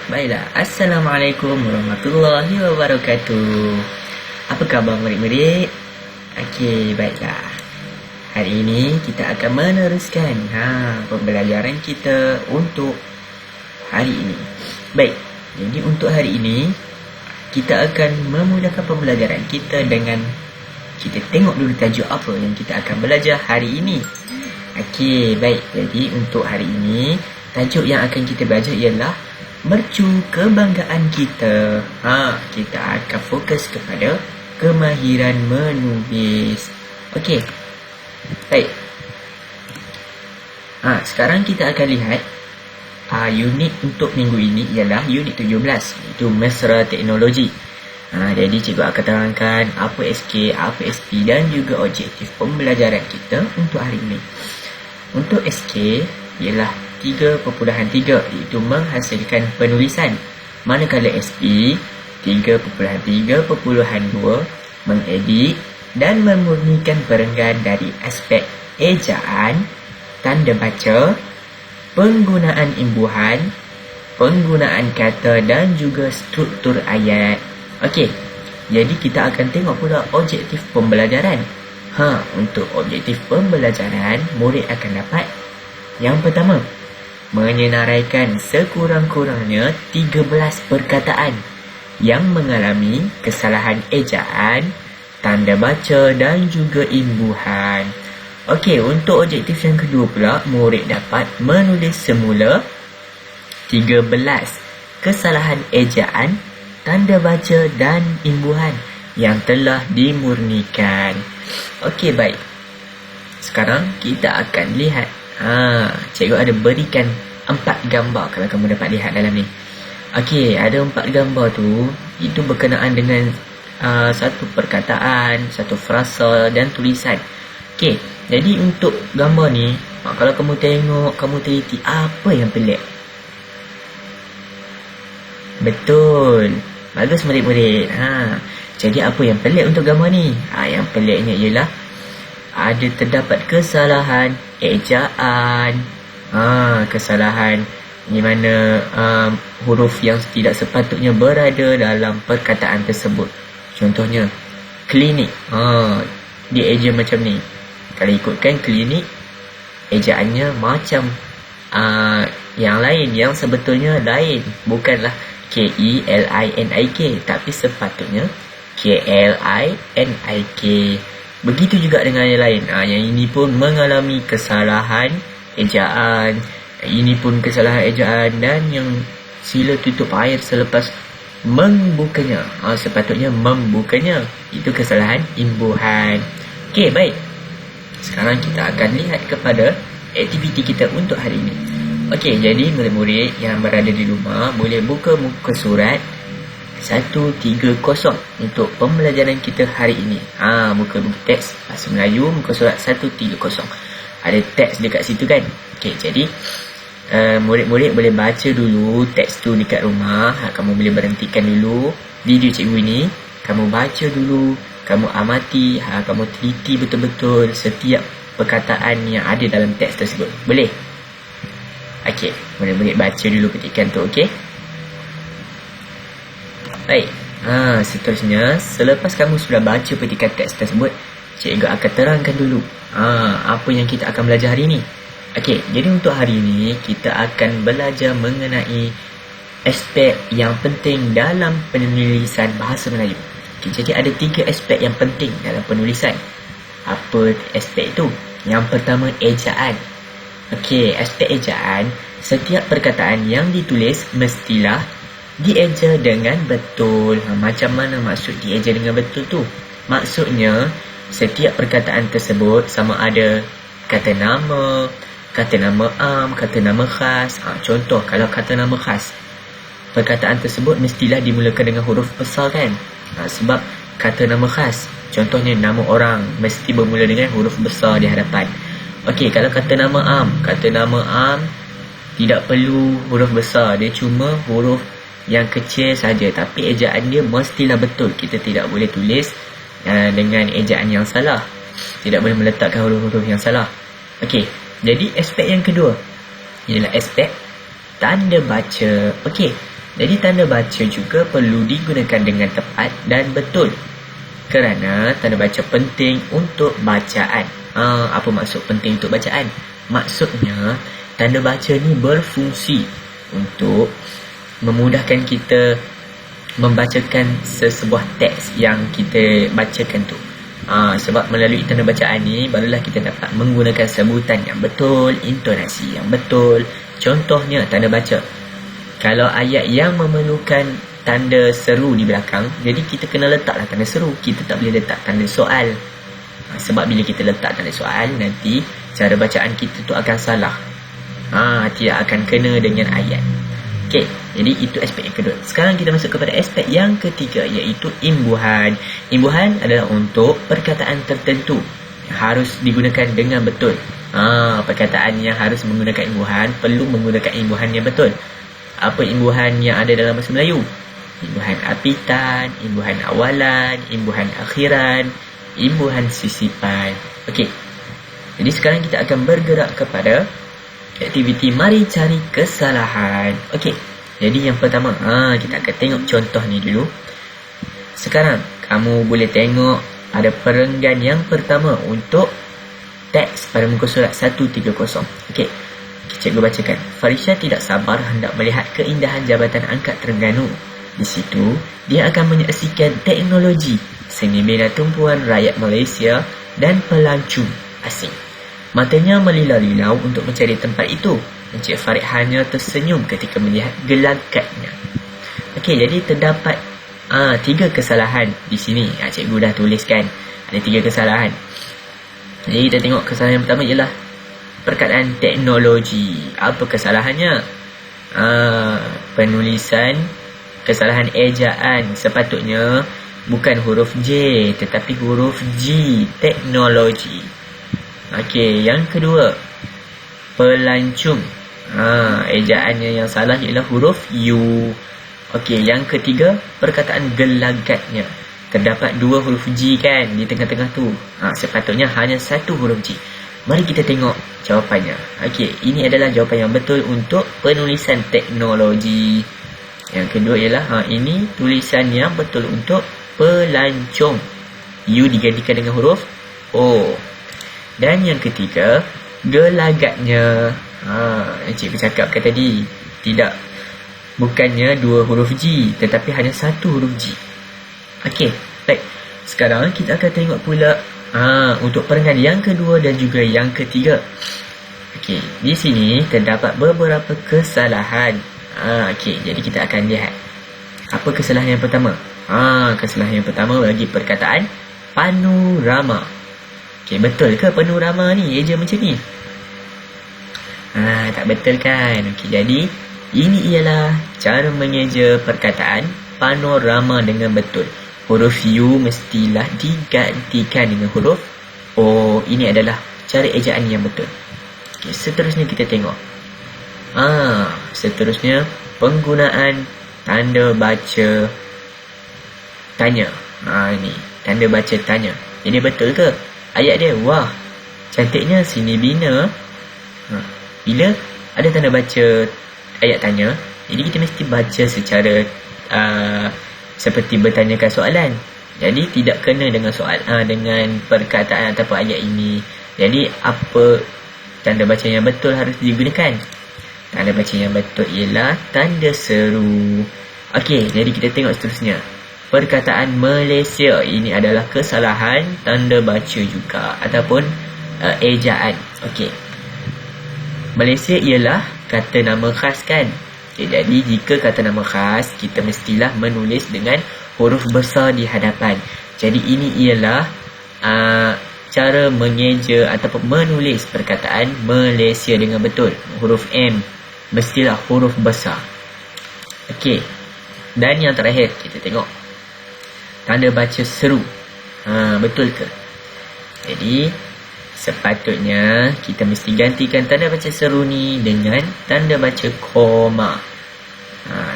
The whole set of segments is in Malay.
Baiklah, Assalamualaikum warahmatullahi wabarakatuh. Apa khabar murid-murid? Okey, baiklah. Hari ini kita akan meneruskan pembelajaran kita untuk hari ini. Baik, jadi untuk hari ini kita akan memulakan pembelajaran kita dengan kita tengok dulu tajuk apa yang kita akan belajar hari ini. Okey, baik. Jadi untuk hari ini tajuk yang akan kita belajar ialah mercu kebanggaan kita. Kita akan fokus kepada kemahiran menulis. Okey. Baik. Sekarang kita akan lihat unit untuk minggu ini ialah unit 17, iaitu mesra teknologi. Jadi cikgu akan terangkan apa SK, apa SP dan juga objektif pembelajaran kita untuk hari ini. Untuk SK ialah 3.3, iaitu menghasilkan penulisan. Manakala SP 3.3.2 mengedit dan memurnikan perenggan dari aspek ejaan, tanda baca, penggunaan imbuhan, penggunaan kata dan juga struktur ayat. Okey, jadi kita akan tengok pula objektif pembelajaran. Untuk objektif pembelajaran, murid akan dapat yang pertama, menyenaraikan sekurang-kurangnya 13 perkataan yang mengalami kesalahan ejaan, tanda baca dan juga imbuhan. Okey, untuk objektif yang kedua pula, murid dapat menulis semula 13 kesalahan ejaan, tanda baca dan imbuhan yang telah dimurnikan. Okey, baik. Sekarang kita akan lihat. Cikgu ada berikan 4 gambar kalau kamu dapat lihat dalam ni. Okey, ada 4 gambar tu. Itu berkenaan dengan satu perkataan, satu frasa dan tulisan. Okey, jadi untuk gambar ni, kalau kamu tengok, kamu teliti apa yang pelik. Betul. Bagus murid-murid. Jadi apa yang pelik untuk gambar ni? Yang peliknya ialah ada terdapat kesalahan ejaan, kesalahan di mana huruf yang tidak sepatutnya berada dalam perkataan tersebut. Contohnya klinik, dieja macam ni. Kalau ikutkan klinik, ejaannya macam yang lain, yang sebetulnya lain. Bukanlah K-E-L-I-N-I-K, tapi sepatutnya K-L-I-N-I-K. Begitu juga dengan yang lain. Yang ini pun mengalami kesalahan ejaan. Ini pun kesalahan ejaan. Dan yang sila tutup air selepas membukanya, sepatutnya membukanya. Itu kesalahan imbuhan. Okey, baik. Sekarang kita akan lihat kepada aktiviti kita untuk hari ini. Okey, jadi murid-murid yang berada di rumah boleh buka muka surat 130 untuk pembelajaran kita hari ini. Muka teks bahasa Melayu, muka surat 130. Ada teks dekat situ kan. Okey, jadi murid-murid boleh baca dulu teks tu dekat rumah. Kamu boleh berhentikan dulu video cikgu ini. Kamu baca dulu, kamu amati, kamu teliti betul-betul setiap perkataan yang ada dalam teks tersebut. Boleh? Okey, murid-murid baca dulu petikan tu, okey? Baik, seterusnya selepas kamu sudah baca petikan teks tersebut, cikgu akan terangkan dulu apa yang kita akan belajar hari ini. Okey, jadi untuk hari ini kita akan belajar mengenai aspek yang penting dalam penulisan bahasa Melayu. Okey, jadi ada 3 aspek yang penting dalam penulisan. Apa aspek itu? Yang pertama, ejaan. Okey, aspek ejaan, setiap perkataan yang ditulis mestilah dieja dengan betul. Macam mana maksud dieja dengan betul tu? Maksudnya setiap perkataan tersebut sama ada kata nama am, kata nama khas. Contoh, kalau kata nama khas, perkataan tersebut mestilah dimulakan dengan huruf besar kan? Sebab kata nama khas, contohnya nama orang, mesti bermula dengan huruf besar di hadapan. Okey, kalau kata nama am tidak perlu huruf besar, dia cuma huruf yang kecil saja, tapi ejaan dia mestilah betul. Kita tidak boleh tulis dengan ejaan yang salah. Tidak boleh meletakkan huruf-huruf yang salah. Okey, jadi aspek yang kedua ialah aspek tanda baca. Okey, Jadi tanda baca juga perlu digunakan dengan tepat dan betul. Kerana tanda baca penting untuk bacaan. Apa maksud penting untuk bacaan? Maksudnya tanda baca ni berfungsi untuk memudahkan kita membacakan sesebuah teks yang kita bacakan tu. Sebab melalui tanda bacaan ni barulah kita dapat menggunakan sebutan yang betul, intonasi yang betul. Contohnya tanda baca. Kalau ayat yang memerlukan tanda seru di belakang, jadi kita kena letaklah tanda seru. Kita tak boleh letak tanda soal. Sebab bila kita letak tanda soal, nanti cara bacaan kita tu akan salah. Tidak akan kena dengan ayat. Okey, jadi itu aspek yang kedua. Sekarang kita masuk kepada aspek yang ketiga, iaitu imbuhan. Imbuhan adalah untuk perkataan tertentu yang harus digunakan dengan betul. Perkataan yang harus menggunakan imbuhan perlu menggunakan imbuhan yang betul. Apa imbuhan yang ada dalam bahasa Melayu? Imbuhan apitan, imbuhan awalan, imbuhan akhiran, imbuhan sisipan. Okey. Jadi sekarang kita akan bergerak kepada aktiviti mari cari kesalahan. Okey. Jadi yang pertama, kita akan tengok contoh ni dulu. Sekarang kamu boleh tengok ada perenggan yang pertama untuk teks pada muka surat 130. Okey. Cikgu bacakan. Farisha tidak sabar hendak melihat keindahan Jabatan Angkat Terengganu. Di situ, dia akan menyaksikan teknologi seni bina tumpuan rakyat Malaysia dan pelancong asing. Matanya melilau-lilau untuk mencari tempat itu. Encik Farid hanya tersenyum ketika melihat gelagatnya. Okey, jadi terdapat 3 kesalahan di sini. Cikgu dah tuliskan. Ada 3 kesalahan. Jadi kita tengok kesalahan yang pertama ialah perkataan teknologi. Apa kesalahannya? Penulisan, kesalahan ejaan. Sepatutnya bukan huruf J tetapi huruf G. Teknologi. Okey, yang kedua, pelancong. Ejaannya yang salah ialah huruf U. Okey, yang ketiga, perkataan gelagatnya. Terdapat 2 huruf G kan di tengah-tengah tu. Sepatutnya hanya 1 huruf G. Mari kita tengok jawapannya. Okey, ini adalah jawapan yang betul untuk penulisan teknologi. Yang kedua ialah ini tulisan yang betul untuk pelancong. U digantikan dengan huruf O. Dan yang ketiga, gelagatnya. Cikgu cakapkan tadi, bukannya 2 huruf G tetapi hanya 1 huruf G. Okey, baik. Sekarang kita akan tengok pula untuk perenggan yang kedua dan juga yang ketiga. Okey, di sini terdapat beberapa kesalahan. Okey, jadi kita akan lihat apa kesalahan yang pertama. Kesalahan yang pertama bagi perkataan panorama. Okey, betul ke panorama ni eja macam ni? Tak betul kan? Okey, jadi ini ialah cara mengeja perkataan panorama dengan betul. Huruf U mestilah digantikan dengan huruf O. Ini adalah cara ejaan yang betul. Okay, seterusnya kita tengok. Seterusnya penggunaan tanda baca tanya. Ni tanda baca tanya. Jadi betul ke ayat dia? Wah, cantiknya sini bina. Bila ada tanda baca ayat tanya, jadi kita mesti baca secara seperti bertanyakan soalan. Jadi tidak kena dengan soal dengan perkataan ataupun ayat ini. Jadi apa tanda baca yang betul harus digunakan? Tanda baca yang betul ialah tanda seru. Okey, jadi kita tengok seterusnya. Perkataan Malaysia, ini adalah kesalahan tanda baca juga ataupun ejaan. Okey. Malaysia ialah kata nama khas kan? Jadi jika kata nama khas, kita mestilah menulis dengan huruf besar di hadapan. Jadi ini ialah cara mengeja ataupun menulis perkataan Malaysia dengan betul. Huruf M mestilah huruf besar. Okey. Dan yang terakhir kita tengok tanda baca seru. Betul ke? Jadi sepatutnya kita mesti gantikan tanda baca seru ni dengan tanda baca koma.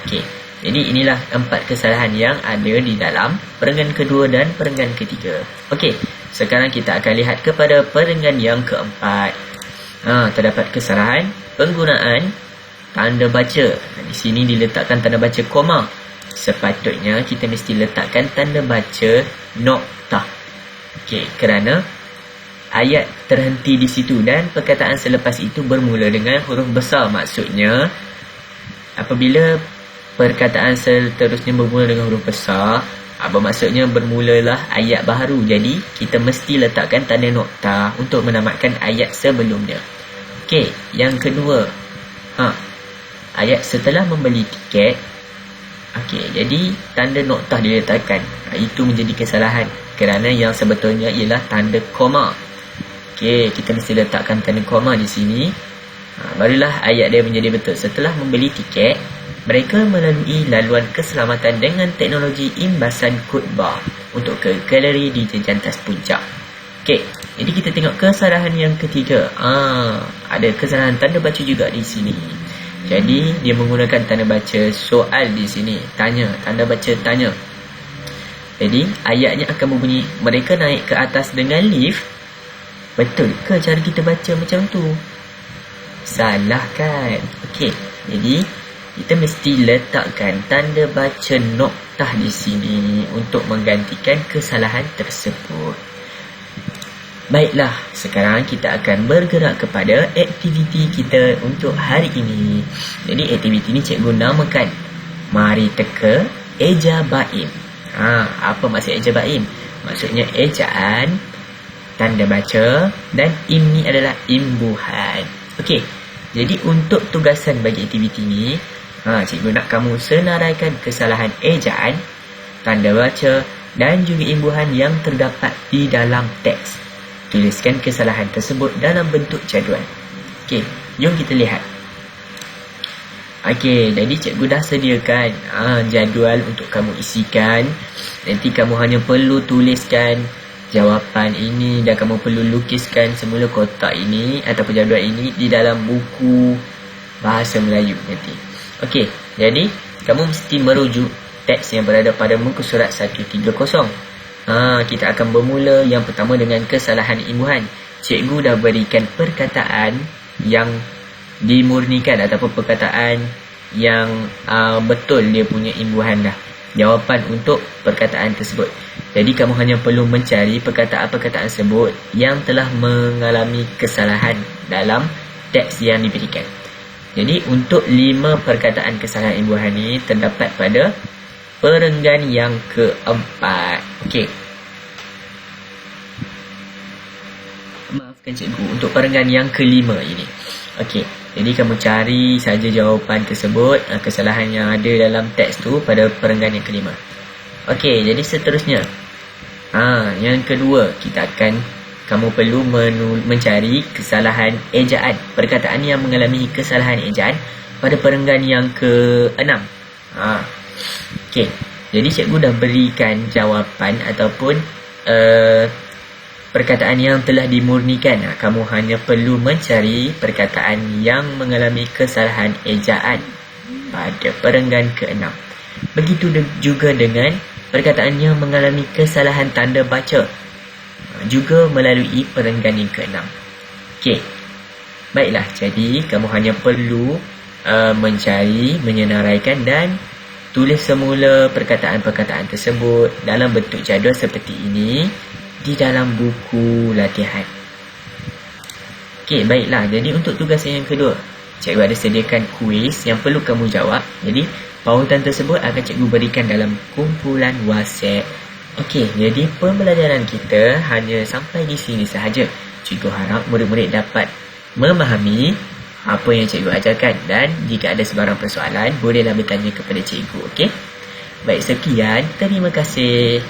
Okey. Jadi inilah 4 kesalahan yang ada di dalam perenggan kedua dan perenggan ketiga. Okey. Sekarang kita akan lihat kepada perenggan yang keempat. Terdapat kesalahan penggunaan tanda baca. Di sini diletakkan tanda baca koma. Sepatutnya kita mesti letakkan tanda baca noktah. Okey, kerana ayat terhenti di situ dan perkataan selepas itu bermula dengan huruf besar. Maksudnya apabila perkataan seterusnya bermula dengan huruf besar, apa maksudnya bermulalah ayat baru. Jadi kita mesti letakkan tanda noktah untuk menamatkan ayat sebelumnya. Okey, yang kedua, ayat setelah membeli tiket. Okey, jadi tanda noktah diletakkan. Itu menjadi kesalahan kerana yang sebetulnya ialah tanda koma. Okey, kita mesti letakkan tanda koma di sini. Barulah ayat dia menjadi betul. Setelah membeli tiket, mereka melalui laluan keselamatan dengan teknologi imbasan kod bar untuk ke galeri di jantas puncak. Okey, jadi kita tengok kesalahan yang ketiga. Ada kesalahan tanda baca juga di sini. Jadi dia menggunakan tanda baca soal di sini. Tanya, tanda baca tanya. Jadi ayatnya akan berbunyi, mereka naik ke atas dengan lift. Betul ke cara kita baca macam tu? Salah kan? Okey, jadi kita mesti letakkan tanda baca noktah di sini untuk menggantikan kesalahan tersebut. Baiklah, sekarang kita akan bergerak kepada aktiviti kita untuk hari ini. Jadi aktiviti ini cikgu namakan Mari Teka Eja Baim. Apa maksud Eja Baim? Maksudnya ejaan, tanda baca dan im ni adalah imbuhan. Okey, jadi untuk tugasan bagi aktiviti ini, cikgu nak kamu senaraikan kesalahan ejaan, tanda baca dan juga imbuhan yang terdapat di dalam teks. Tuliskan kesalahan tersebut dalam bentuk jadual. Okey, jom kita lihat. Okey, jadi cikgu dah sediakan jadual untuk kamu isikan. Nanti kamu hanya perlu tuliskan jawapan ini dan kamu perlu lukiskan semula kotak ini ataupun jadual ini di dalam buku bahasa Melayu nanti. Okey, jadi kamu mesti merujuk teks yang berada pada muka surat 130. Kita akan bermula yang pertama dengan kesalahan imbuhan. Cikgu dah berikan perkataan yang dimurnikan ataupun perkataan yang betul dia punya imbuhan dah. Jawapan untuk perkataan tersebut. Jadi kamu hanya perlu mencari perkataan-perkataan tersebut yang telah mengalami kesalahan dalam teks yang diberikan. Jadi untuk 5 perkataan kesalahan imbuhan ini terdapat pada perenggan yang keempat. Okey. Maafkan cikgu, untuk perenggan yang kelima ini. Okey, jadi kamu cari saja jawapan tersebut, kesalahan yang ada dalam teks tu pada perenggan yang kelima. Okey, jadi seterusnya. Yang kedua, kamu perlu mencari kesalahan ejaan. Perkataan yang mengalami kesalahan ejaan pada perenggan yang ke-6. Okey, jadi cikgu dah berikan jawapan ataupun perkataan yang telah dimurnikan. Kamu hanya perlu mencari perkataan yang mengalami kesalahan ejaan pada perenggan ke-6. Begitu juga dengan perkataan yang mengalami kesalahan tanda baca, juga melalui perenggan yang ke-6. Okey, baiklah, jadi kamu hanya perlu mencari, menyenaraikan dan tulis semula perkataan-perkataan tersebut dalam bentuk jadual seperti ini di dalam buku latihan. Okey, baiklah. Jadi untuk tugas yang kedua, cikgu ada sediakan kuis yang perlu kamu jawab. Jadi pautan tersebut akan cikgu berikan dalam kumpulan WhatsApp. Okey, jadi pembelajaran kita hanya sampai di sini sahaja. Cikgu harap murid-murid dapat memahami apa yang cikgu ajarkan dan jika ada sebarang persoalan bolehlah bertanya kepada cikgu. Okey, baik, sekian, terima kasih.